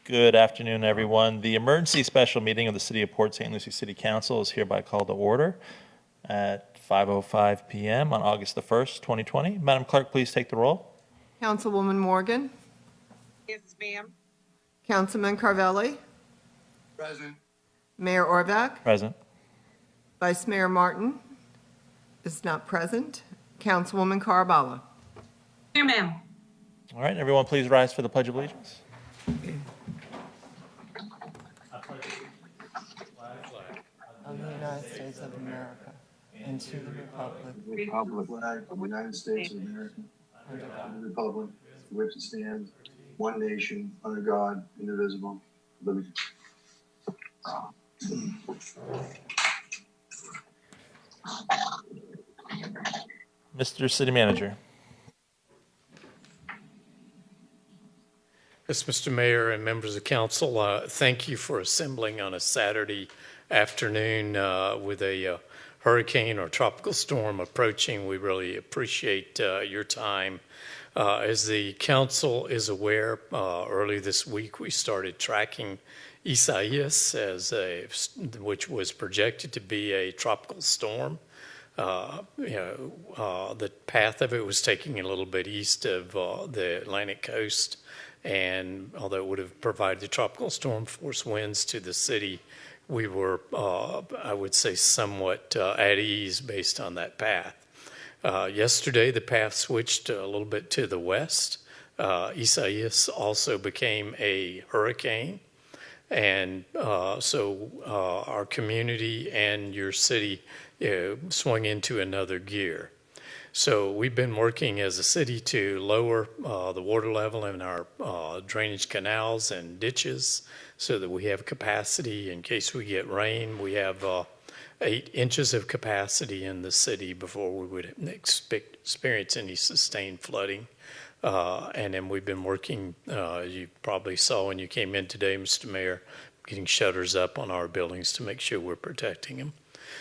Good afternoon, everyone. The emergency special meeting of the City of Port St. Lucie City Council is hereby called to order at 5:05 p.m. on August the 1st, 2020. Madam Clerk, please take the roll. Councilwoman Morgan. Yes, ma'am. Councilman Carvelli. Present. Mayor Orvac. Present. Vice Mayor Martin is not present. Councilwoman Carabala. Here, ma'am. All right, everyone, please rise for the Pledge of Allegiance. Of the United States of America and to the republic Republic flag of the United States of America and the republic for which it stands, one nation, under God, indivisible, with liberty. Mr. City Manager. Yes, Mr. Mayor and members of council, thank you for assembling on a Saturday afternoon with a hurricane or tropical storm approaching. We really appreciate your time. As the council is aware, early this week we started tracking Isaias which was projected to be a tropical storm. The path of it was taking a little bit east of the Atlantic coast. And although it would have provided the tropical storm force winds to the city, we were, I would say, somewhat at ease based on that path. Yesterday, the path switched a little bit to the west. Isaias also became a hurricane. And so our community and your city swung into another gear. So we've been working as a city to lower the water level in our drainage canals and ditches so that we have capacity in case we get rain. We have 8 inches of capacity in the city before we would experience any sustained flooding. And then we've been working, you probably saw when you came in today, Mr. Mayor, getting shutters up on our buildings to make sure we're protecting them.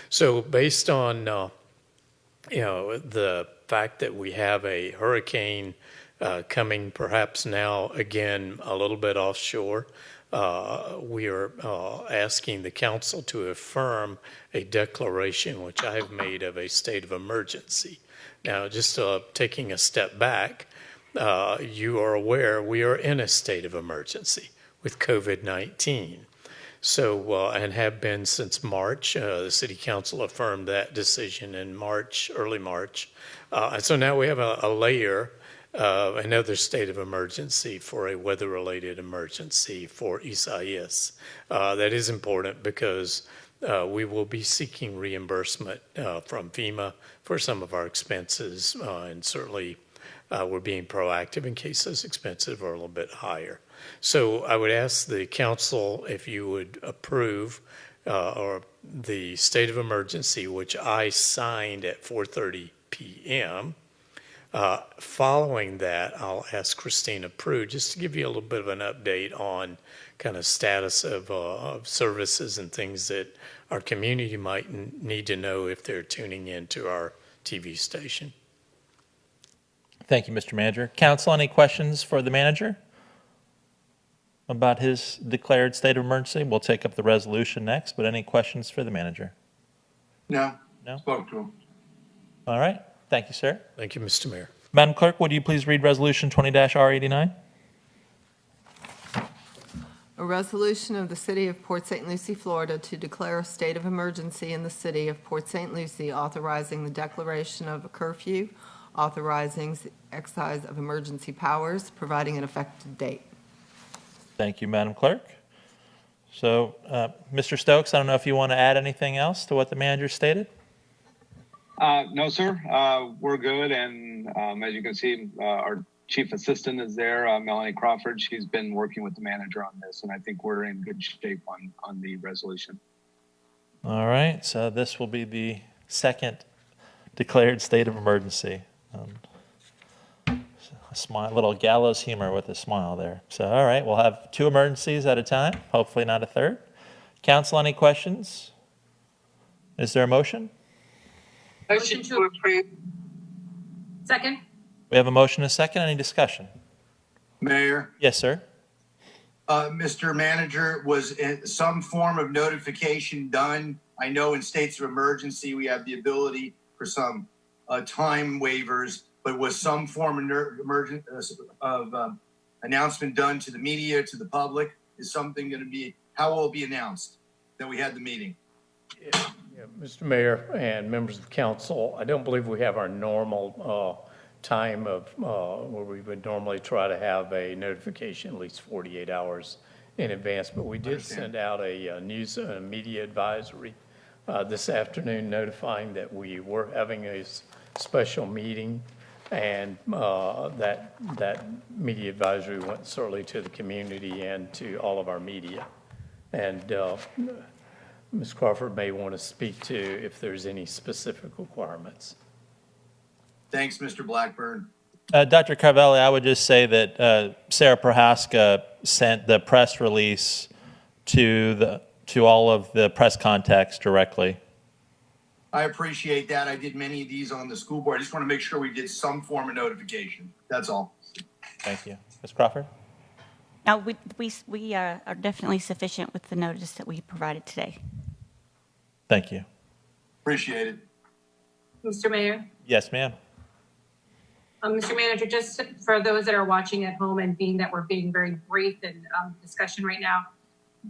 So based on the fact that we have a hurricane coming perhaps now again a little bit offshore, we are asking the council to affirm a declaration which I have made of a state of emergency. Now, just taking a step back, you are aware we are in a state of emergency with COVID-19. So, and have been since March. The City Council affirmed that decision in March, early March. And so now we have a layer of another state of emergency for a weather-related emergency for Isaias. That is important because we will be seeking reimbursement from FEMA for some of our expenses, and certainly we're being proactive in case those expenses are a little bit higher. So I would ask the council if you would approve or the state of emergency, which I signed at 4:30 p.m. Following that, I'll ask Christina Prue just to give you a little bit of an update on kind of status of services and things that our community might need to know if they're tuning into our TV station. Thank you, Mr. Manager. Council, any questions for the manager about his declared state of emergency? We'll take up the resolution next, but any questions for the manager? No. No? Spoke to him. All right. Thank you, sir. Thank you, Mr. Mayor. Madam Clerk, would you please read Resolution 20-R89? A resolution of the City of Port St. Lucie, Florida, to declare a state of emergency in the City of Port St. Lucie, authorizing the declaration of a curfew, authorizing the exercise of emergency powers, providing an effective date. Thank you, Madam Clerk. So, Mr. Stokes, I don't know if you want to add anything else to what the manager stated? No, sir. We're good. And as you can see, our chief assistant is there, Melanie Crawford. She's been working with the manager on this, and I think we're in good shape on the resolution. All right. So this will be the second declared state of emergency. A smile, little gallows humor with a smile there. So, all right, we'll have 2 emergencies at a time, hopefully not a third. Council, any questions? Is there a motion? Motion to approve. Second. We have a motion and a second. Any discussion? Mayor, Yes, sir. Mr. Manager, was some form of notification done? I know in states of emergency, we have the ability for some time waivers, but was some form of announcement done to the media, to the public? Is something going to be, how will it be announced that we had the meeting? Yeah, Mr. Mayor and members of council, I don't believe we have our normal time of where we would normally try to have a notification at least 48 hours in advance, but we did send out a news media advisory this afternoon notifying that we were having a special meeting, and that media advisory went certainly to the community and to all of our media. And Ms. Crawford may want to speak to if there's any specific requirements. Thanks, Mr. Blackburn. Dr. Carvelli, I would just say that Sarah Prohaska sent the press release to all of the press contacts directly. I appreciate that. I did many of these on the school board. I just want to make sure we did some form of notification. That's all. Thank you. Ms. Crawford? No, we are definitely sufficient with the notice that we provided today. Thank you. Appreciate it. Mr. Mayor, Yes, ma'am. Mr. Manager, just for those that are watching at home and being that we're being very brief in discussion right now,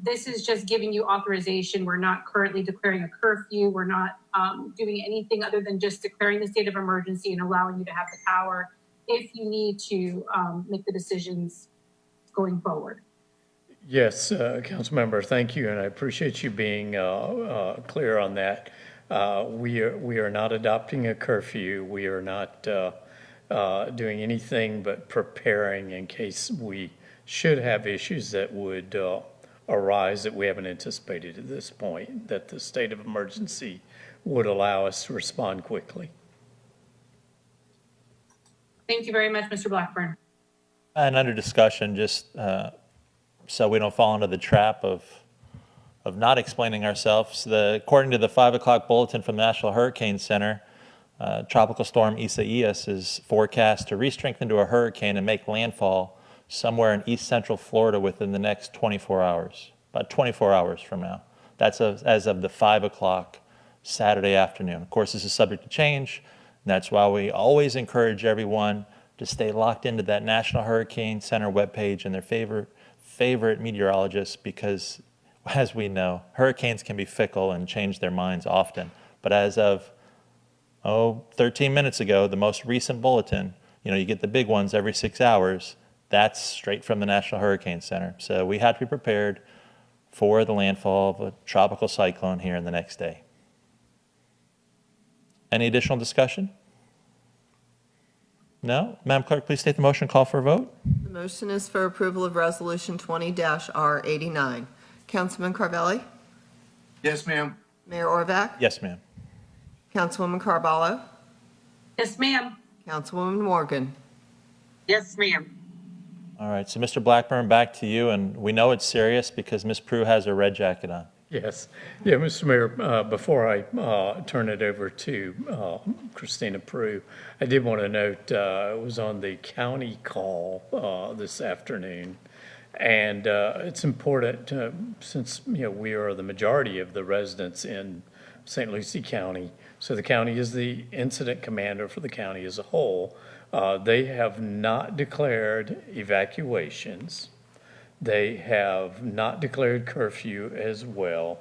this is just giving you authorization. We're not currently declaring a curfew. We're not doing anything other than just declaring the state of emergency and allowing you to have the power if you need to make the decisions going forward. Yes, council member, thank you, and I appreciate you being clear on that. We are not adopting a curfew. We are not doing anything but preparing in case we should have issues that would arise that we haven't anticipated at this point, that the state of emergency would allow us to respond quickly. Thank you very much, Mr. Blackburn. And under discussion, just so we don't fall into the trap of not explaining ourselves, according to the 5 o'clock bulletin from the National Hurricane Center, Tropical Storm Isaias is forecast to re-strengthen to a hurricane and make landfall somewhere in east central Florida within the next 24 hours, about 24 hours from now. That's as of the 5 o'clock Saturday afternoon. Of course, this is subject to change, and that's why we always encourage everyone to stay locked into that National Hurricane Center webpage and their favorite meteorologists, because, as we know, hurricanes can be fickle and change their minds often. But as of 13 minutes ago, the most recent bulletin, you get the big ones every 6 hours. That's straight from the National Hurricane Center. So we had to be prepared for the landfall of a tropical cyclone here in the next day. Any additional discussion? No? Madam Clerk, please state the motion, call for a vote. The motion is for approval of Resolution 20-R89. Councilman Carvelli? Yes, ma'am. Mayor Orvac? Yes, ma'am. Councilwoman Carballo? Yes, ma'am. Councilwoman Morgan? Yes, ma'am. All right, so Mr. Blackburn, back to you, and we know it's serious because Ms. Prue has her red jacket on. Yes. Yeah, Mr. Mayor, before I turn it over to Christina Prue, I did want to note it was on the county call this afternoon. And it's important since, we are the majority of the residents in St. Lucie County. So the county is the incident commander for the county as a whole. They have not declared evacuations. They have not declared curfew as well.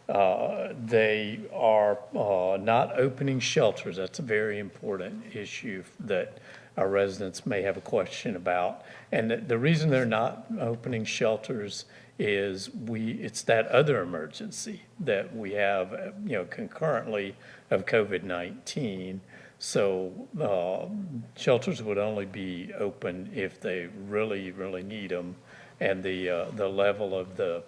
They are not opening shelters. That's a very important issue that our residents may have a question about. And the reason they're not opening shelters is it's that other emergency that we have, concurrently of COVID-19. So shelters would only be open if they really, really need them, and the level of the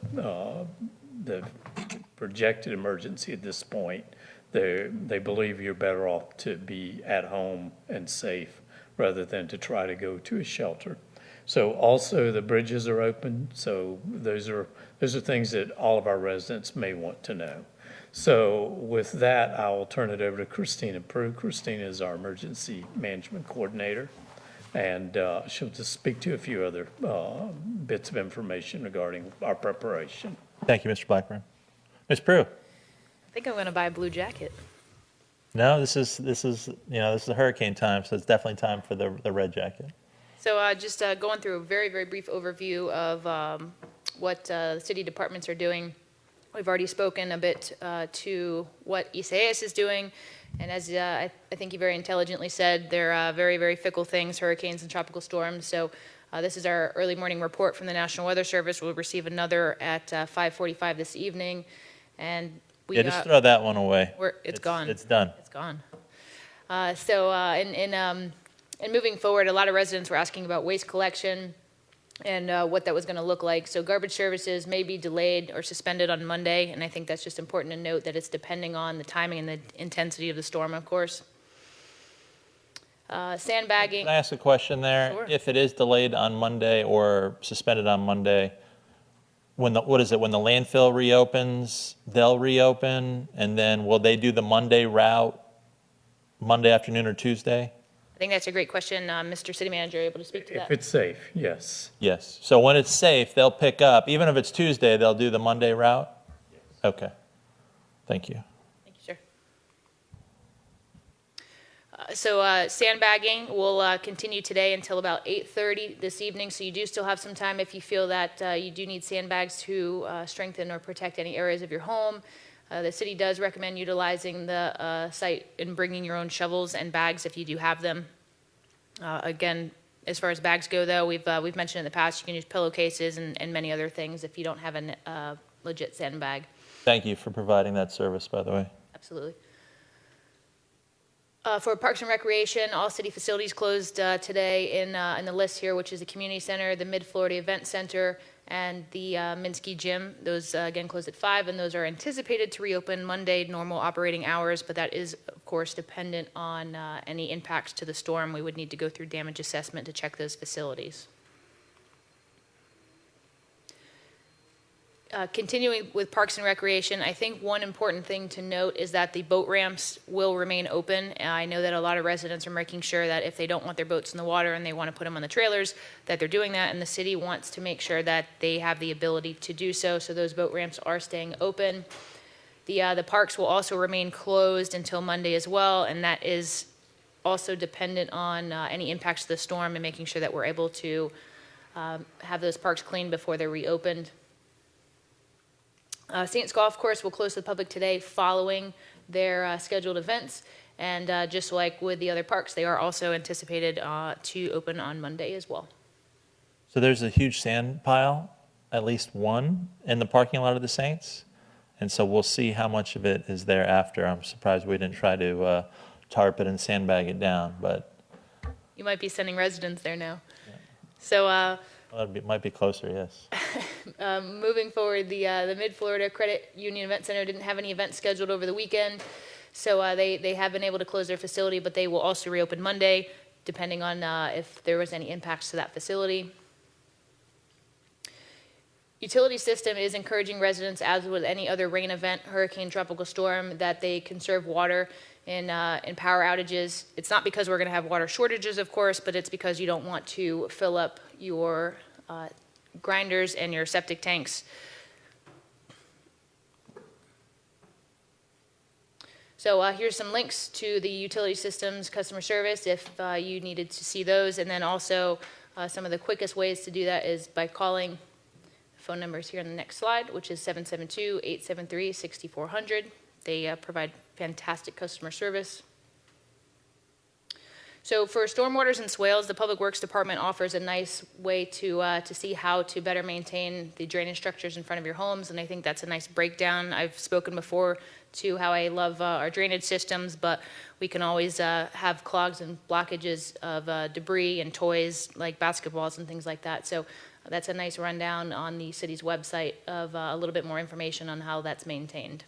projected emergency at this point, they believe you're better off to be at home and safe rather than to try to go to a shelter. So also the bridges are open. So those are things that all of our residents may want to know. So with that, I will turn it over to Christina Prue. Christina is our emergency management coordinator. and she'll just speak to a few other bits of information regarding our preparation. Thank you, Mr. Blackburn. Ms. Prue? I think I'm going to buy a blue jacket. No, this is a hurricane time, so it's definitely time for the red jacket. So just going through a very, very brief overview of what the city departments are doing. We've already spoken a bit to what Isaias is doing, and as I think you very intelligently said, they're very, very fickle things, hurricanes and tropical storms. So this is our early morning report from the National Weather Service. We'll receive another at 5:45 this evening, and we Just throw that one away. it's gone. It's done. It's gone. And moving forward, a lot of residents were asking about waste collection and what that was going to look like. So garbage services may be delayed or suspended on Monday, and I think that's just important to note that it's depending on the timing and the intensity of the storm, of course. Sandbagging. Can I ask a question there? Sure. If it is delayed on Monday or suspended on Monday, when the landfill reopens, they'll reopen, and then will they do the Monday route Monday afternoon or Tuesday? I think that's a great question. Mr. City Manager, able to speak to If that? it's safe, yes. Yes. So when it's safe, they'll pick up. Even if it's Tuesday, they'll do the Monday route? Yes. Okay. Thank you. Thank you, sir. So sandbagging will continue today until about 8:30 this evening. So you do still have some time if you feel that you do need sandbags to strengthen or protect any areas of your home. The city does recommend utilizing the site and bringing your own shovels and bags if you do have them. Again, as far as bags go, though, we've mentioned in the past you can use pillowcases and many other things if you don't have a legit sandbag. Thank you for providing that service, by the way. Absolutely. For Parks and Recreation, all city facilities closed today in the list here, which is the Community Center, the MIDFLORIDA Event Center, and the Minsky Gym. Those, again, closed at 5, and those are anticipated to reopen Monday, normal operating hours, but that is, of course, dependent on any impacts to the storm. We would need to go through damage assessment to check those facilities. Continuing with Parks and Recreation, I think one important thing to note is that the boat ramps will remain open. I know that a lot of residents are making sure that if they don't want their boats in the water and they want to put them on the trailers, that they're doing that, and the city wants to make sure that they have the ability to do so, so those boat ramps are staying open. The parks will also remain closed until Monday as well, and that is also dependent on any impacts to the storm and making sure that we're able to have those parks cleaned before they're reopened. Saints Golf Course will close to the public today following their scheduled events, and just like with the other parks, they are also anticipated to open on Monday as well. So there's a huge sand pile, at least one, in the parking lot of the Saints, and so we'll see how much of it is there after. I'm surprised we didn't try to tarp it and sandbag it down, but You might be sending residents there now. Yeah. So well, it might be closer, yes. moving forward, the Mid-Florida Credit Union Event Center didn't have any events scheduled over the weekend, so they have been able to close their facility, but they will also reopen Monday, depending on if there was any impacts to that facility. Utility system is encouraging residents, as with any other rain event, hurricane, tropical storm, that they conserve water in power outages. It's not because we're going to have water shortages, of course, but it's because you don't want to fill up your grinders and your septic tanks. So here's some links to the utility systems customer service if you needed to see those, and then also some of the quickest ways to do that is by calling. Phone numbers here on the next slide, which is 772-873-6400. They provide fantastic customer service. So for stormwaters and swales, the Public Works Department offers a nice way to see how to better maintain the drainage structures in front of your homes, and I think that's a nice breakdown. I've spoken before to how I love our drainage systems, but we can always have clogs and blockages of debris and toys like basketballs and things like that. So that's a nice rundown on the city's website of a little bit more information on how that's maintained.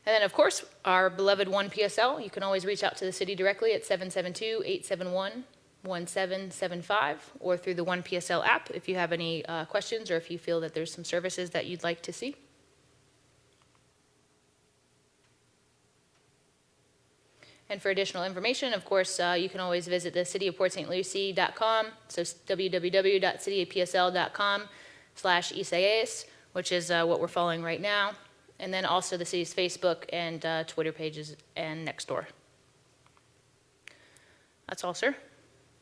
And then, of course, our beloved 1PSL. You can always reach out to the city directly at 772-871-1775 or through the 1PSL app if you have any questions or if you feel that there's some services that you'd like to see. And for additional information, of course, you can always visit the cityofportstlucie.com, so www.cityofpsl.com/Isaias, which is what we're following right now, and then also the city's Facebook and Twitter pages and Nextdoor. That's all, sir.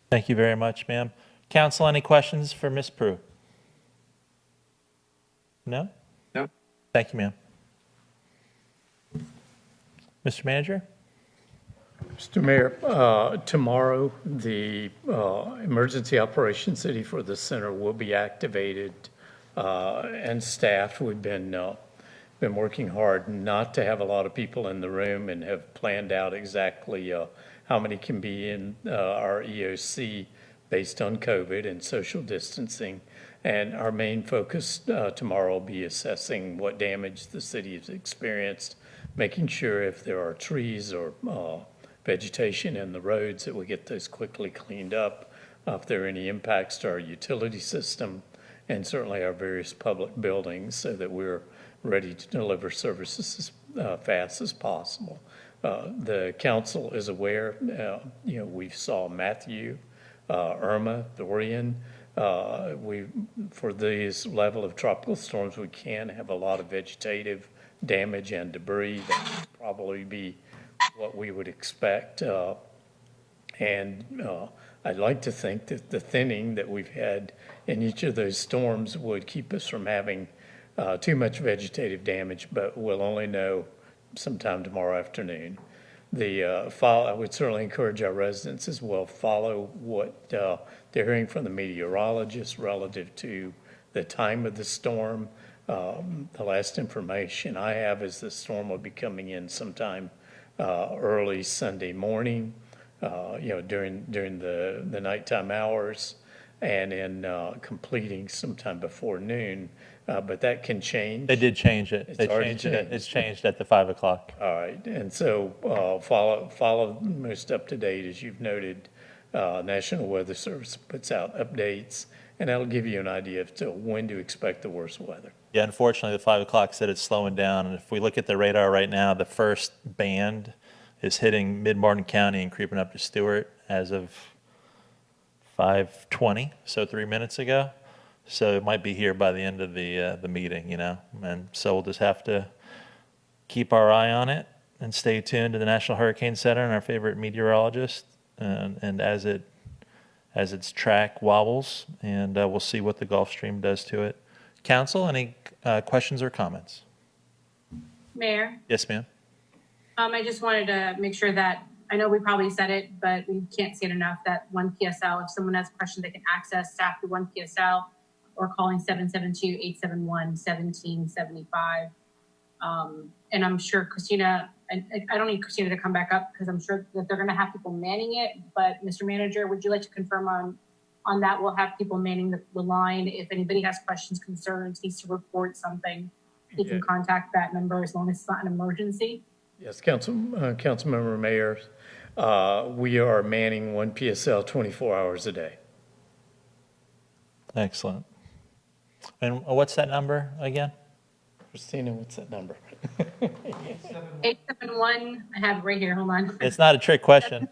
Thank you very much, ma'am. Council, any questions for Ms. Prue? No? No. Thank you, ma'am. Mr. Manager? Mr. Mayor, tomorrow, the Emergency Operations City for the Center will be activated and staffed. We've been working hard not to have a lot of people in the room and have planned out exactly how many can be in our EOC based on COVID and social distancing. And our main focus tomorrow will be assessing what damage the city has experienced, making sure if there are trees or vegetation in the roads that we get those quickly cleaned up, if there are any impacts to our utility system, and certainly our various public buildings so that we're ready to deliver services as fast as possible. The council is aware, we saw Matthew, Irma, Dorian. For these level of tropical storms, we can have a lot of vegetative damage and debris. That would probably be what we would expect. I'd like to think that the thinning that we've had in each of those storms would keep us from having too much vegetative damage, but we'll only know sometime tomorrow afternoon. I would certainly encourage our residents as well, follow what they're hearing from the meteorologists relative to the time of the storm. The last information I have is the storm will be coming in sometime early Sunday morning, during the nighttime hours, and in completing sometime before noon. But that can change. They did change it. It's They already changed it. changed. It's changed at the 5 o'clock. All right, and so follow most up to date, as you've noted. National Weather Service puts out updates, and that'll give you an idea of to when to expect the worst weather. Yeah, unfortunately, the 5 o'clock said it's slowing down, and if we look at the radar right now, the first band is hitting mid-Martin County and creeping up to Stewart as of 5:20, so 3 minutes ago. So it might be here by the end of the meeting, and so we'll just have to keep our eye on it and stay tuned to the National Hurricane Center and our favorite meteorologist, and as its track wobbles, and we'll see what the Gulf Stream does to it. Council, any questions or comments? Mayor, Yes, ma'am. I just wanted to make sure that, I know we probably said it, but we can't say it enough, that 1PSL, if someone has a question, they can access staff through 1PSL or calling 772-871-1775. And I'm sure Christina, I don't need Christina to come back up because I'm sure that they're going to have people manning it. But Mr. Manager, would you like to confirm on that? We'll have people manning the line. If anybody has questions, concerns, needs to report something, they can contact that number as long as it's not an emergency. Yes, Councilmember Mayor, we are manning 1PSL 24 hours a day. Excellent. And what's that number again? Christina, what's that number? 871, I have it right here, hold on. It's not a trick question.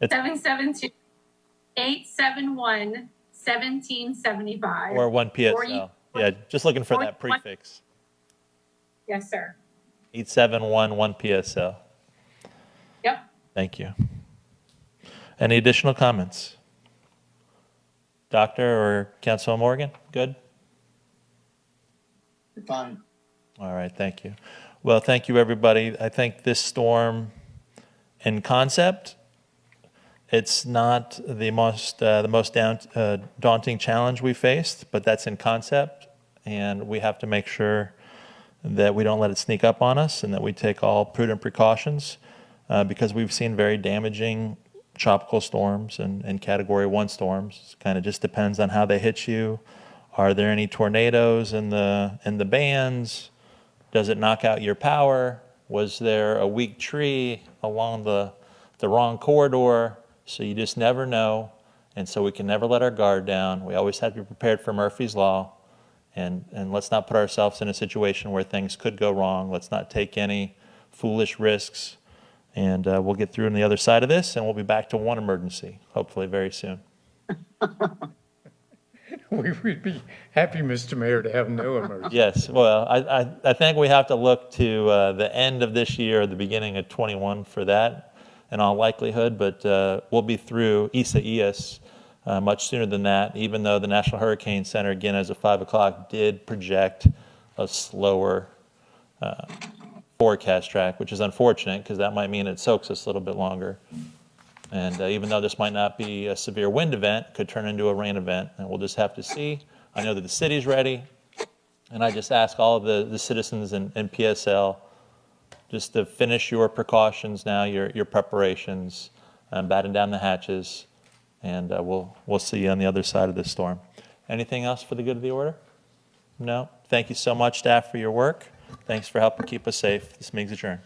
772-871-1775. Or 1PSL. Yeah, just looking for or that prefix. Yes, sir. 871 1PSL. Yep. Thank you. Any additional comments? Doctor or Councilman Morgan? Good? Fine. All right, thank you. Well, thank you, everybody. I think this storm, in concept, it's not the most daunting challenge we faced, but that's in concept, and we have to make sure that we don't let it sneak up on us and that we take all prudent precautions because we've seen very damaging tropical storms and Category 1 storms. It kind of just depends on how they hit you. Are there any tornadoes in the bands? Does it knock out your power? Was there a weak tree along the wrong corridor? So you just never know. And so we can never let our guard down. We always have to be prepared for Murphy's Law. And let's not put ourselves in a situation where things could go wrong. Let's not take any foolish risks. And we'll get through on the other side of this, and we'll be back to one emergency, hopefully very soon. We would be happy, Mr. Mayor, to have no emergency. Yes, well, I think we have to look to the end of this year, or the beginning of 21 for that, in all likelihood, but we'll be through Isaias much sooner than that, even though the National Hurricane Center, again, as of 5 o'clock, did project a slower forecast track, which is unfortunate because that might mean it soaks us a little bit longer. And even though this might not be a severe wind event, it could turn into a rain event, and we'll just have to see. I know that the city's ready, and I just ask all of the citizens in PSL just to finish your precautions now, your preparations, batten down the hatches, and we'll see you on the other side of this storm. Anything else for the good of the order? No? Thank you so much, staff, for your work. Thanks for helping keep us safe. This meeting's adjourned.